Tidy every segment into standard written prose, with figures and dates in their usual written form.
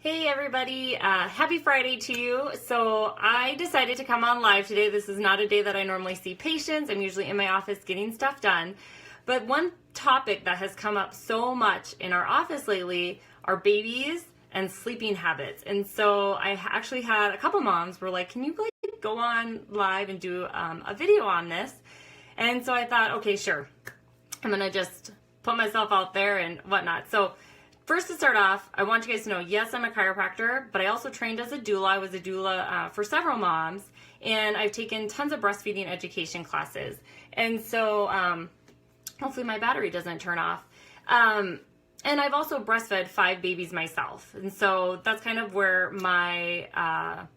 Hey everybody, happy Friday to you. So I decided to come on live today. This is not a day that I normally see patients. I'm usually in my office getting stuff done. But one topic that has come up so much in our office lately are babies and sleeping habits. And so I actually had a couple moms were like, can you go on live and do a video on this? And so I thought, okay, sure. I'm going to just put myself out there and whatnot. So first to start off, I want you guys to know, yes, I'm a chiropractor, but I also trained as a doula. I was a doula for several moms, and I've taken tons of breastfeeding education classes. And so hopefully my battery doesn't turn off. And I've also breastfed 5 babies myself. And so that's kind of where my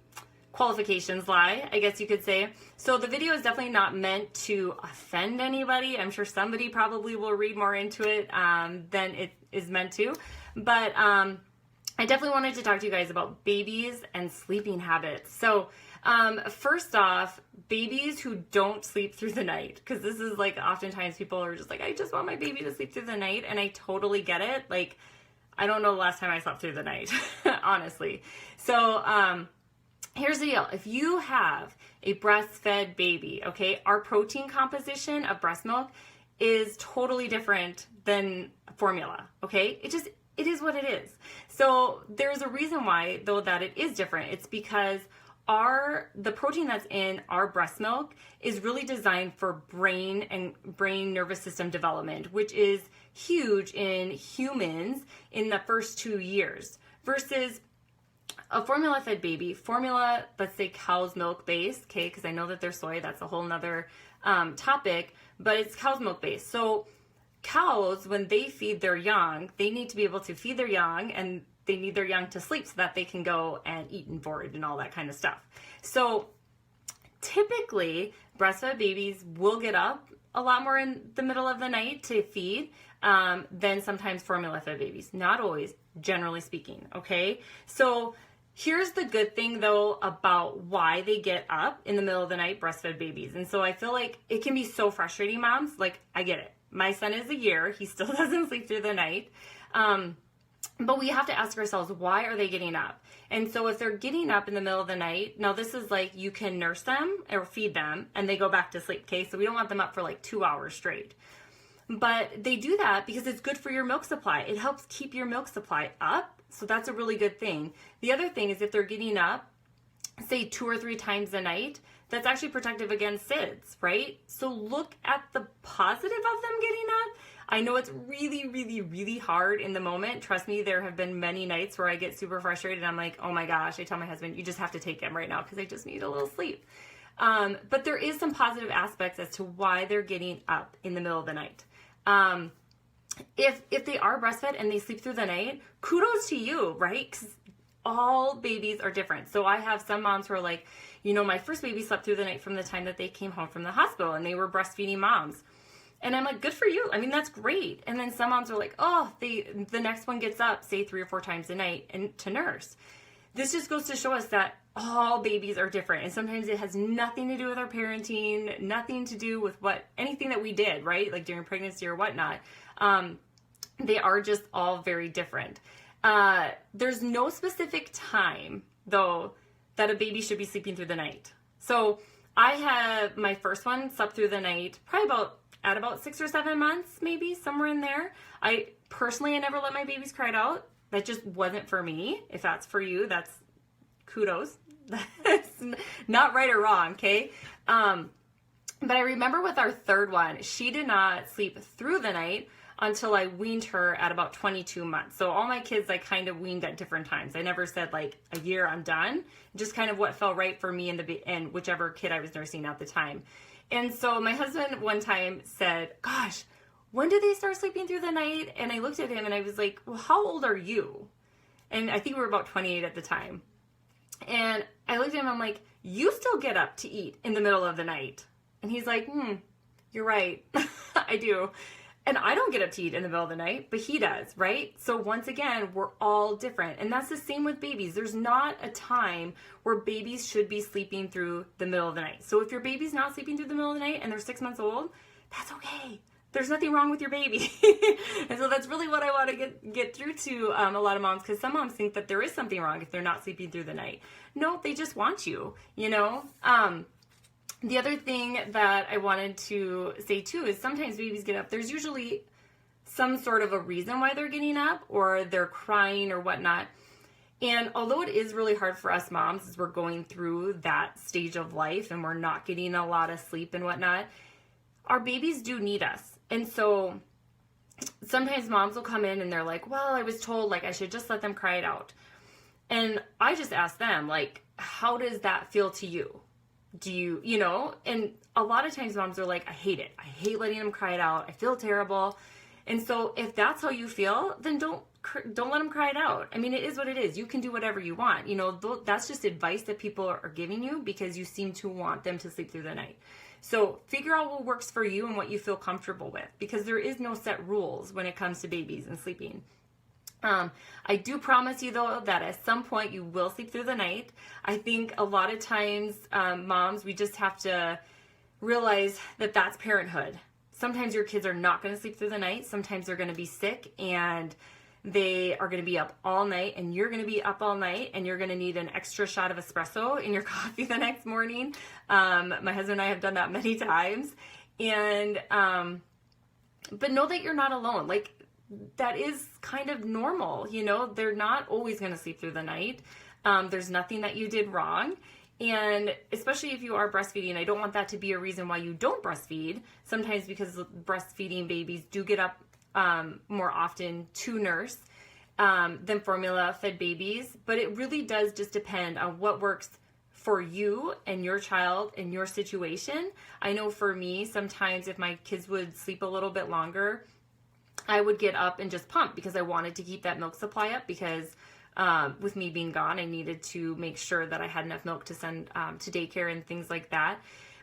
qualifications lie, I guess you could say. So the video is definitely not meant to offend anybody. I'm sure somebody probably will read more into it than it is meant to. But I definitely wanted to talk to you guys about babies and sleeping habits. So first off, babies who don't sleep through the night, because this is like oftentimes people are just like, I just want my baby to sleep through the night. And I totally get it. Like, I don't know the last time I slept through the night, honestly. So here's the deal. If you have a breastfed baby, okay, our protein composition of breast milk is totally different than formula, okay? It is what it is. So there's a reason why, though, that it is different. It's because the protein that's in our breast milk is really designed for brain and brain nervous system development, which is huge in humans in the first 2 years versus a formula-fed baby. Formula, let's say cow's milk based, okay, because I know that there's soy, that's a whole nother topic, but it's cow's milk based. So cows, when they feed their young, they need to be able to feed their young, and they need their young to sleep so that they can go and eat and forage and all that kind of stuff. So typically, breastfed babies will get up a lot more in the middle of the night to feed than sometimes formula-fed babies. Not always, generally speaking, okay? So here's the good thing, though, about why they get up in the middle of the night, breastfed babies. And so I feel like it can be so frustrating, moms. Like, I get it. My son is a year. He still doesn't sleep through the night. But we have to ask ourselves, why are they getting up? And so if they're getting up in the middle of the night, now this is like you can nurse them or feed them and they go back to sleep, okay? So we don't want them up for like 2 hours straight. But they do that because it's good for your milk supply. It helps keep your milk supply up. So that's a really good thing. The other thing is if they're getting up, say 2 or 3 times a night, that's actually protective against SIDS, right? So look at the positive of them getting up. I know it's really, really, really hard in the moment. Trust me, there have been many nights where I get super frustrated. I'm like, oh my gosh, I tell my husband, you just have to take him right now because I just need a little sleep. But there is some positive aspects as to why they're getting up in the middle of the night. If they are breastfed and they sleep through the night, kudos to you, right? Because all babies are different. So I have some moms who are like, you know, my first baby slept through the night from the time that they came home from the hospital and they were breastfeeding moms. And I'm like, good for you. I mean, that's great. And then some moms are like, oh, the next one gets up, say 3 or 4 times a night and to nurse. This just goes to show us that all babies are different. And sometimes it has nothing to do with our parenting, nothing to do with anything that we did, right? Like during pregnancy or whatnot. They are just all very different. There's no specific time, though, that a baby should be sleeping through the night. So I have my first one slept through the night probably at about 6 or 7 months, maybe somewhere in there. I never let my babies cry out. That just wasn't for me. If that's for you, that's kudos. That's not right or wrong, okay? But I remember with our third one, she did not sleep through the night until I weaned her at about 22 months. So all my kids, I kind of weaned at different times. I never said like a year, I'm done. Just kind of what felt right for me and whichever kid I was nursing at the time. And so my husband one time said, gosh, when did they start sleeping through the night? And I looked at him and I was like, well, how old are you? And I think we were about 28 at the time. And I looked at him, I'm like, you still get up to eat in the middle of the night. And he's like, you're right. I do. And I don't get up to eat in the middle of the night, but he does, right? So once again, we're all different. And that's the same with babies. There's not a time where babies should be sleeping through the middle of the night. So if your baby's not sleeping through the middle of the night and they're 6 months old, that's okay. there's nothing wrong with your baby. And so that's really what I want to get through to a lot of moms, because some moms think that there is something wrong if they're not sleeping through the night. No, they just want you, you know? The other thing that I wanted to say too is sometimes babies get up. There's usually some sort of a reason why they're getting up, or they're crying or whatnot. And although it is really hard for us moms as we're going through that stage of life and we're not getting a lot of sleep and whatnot, our babies do need us. And so sometimes moms will come in and they're like, well, I was told like I should just let them cry it out. And I just ask them, like, how does that feel to you? Do you, you know? And a lot of times moms are like, I hate it. I hate letting them cry it out. I feel terrible. And so if that's how you feel, then don't let them cry it out. I mean, it is what it is. You can do whatever you want. You know, that's just advice that people are giving you because you seem to want them to sleep through the night. So figure out what works for you and what you feel comfortable with, because there is no set rules when it comes to babies and sleeping. I do promise you though that at some point you will sleep through the night. I think a lot of times, moms, we just have to realize that that's parenthood. Sometimes your kids are not going to sleep through the night. Sometimes they're going to be sick and they are going to be up all night, and you're going to be up all night, and you're going to need an extra shot of espresso in your coffee the next morning. My husband and I have done that many times. And, but know that you're not alone. Like, that is kind of normal. You know, they're not always going to sleep through the night. There's nothing that you did wrong. And especially if you are breastfeeding, I don't want that to be a reason why you don't breastfeed. Sometimes because breastfeeding babies do get up more often to nurse than formula-fed babies. But it really does just depend on what works for you and your child and your situation. I know for me, sometimes if my kids would sleep a little bit longer, I would get up and just pump because I wanted to keep that milk supply up, because with me being gone, I needed to make sure that I had enough milk to send to daycare and things like that.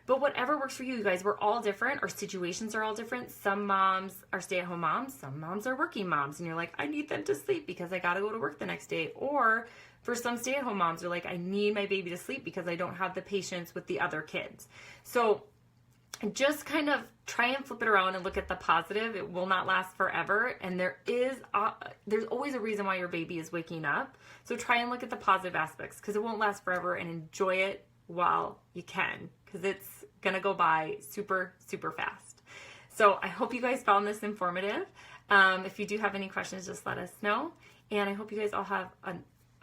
But whatever works for you, you guys, we're all different. Our situations are all different. Some moms are stay-at-home moms. Some moms are working moms. And you're like, I need them to sleep because I got to go to work the next day. Or for some stay-at-home moms, are like, I need my baby to sleep because I don't have the patience with the other kids. So just kind of try and flip it around and look at the positive. It will not last forever. And there's always a reason why your baby is waking up. So try and look at the positive aspects, because it won't last forever, and enjoy it while you can, because it's going to go by super, super fast. So I hope you guys found this informative. If you do have any questions, just let us know. And I hope you guys all have a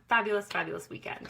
fabulous, fabulous weekend.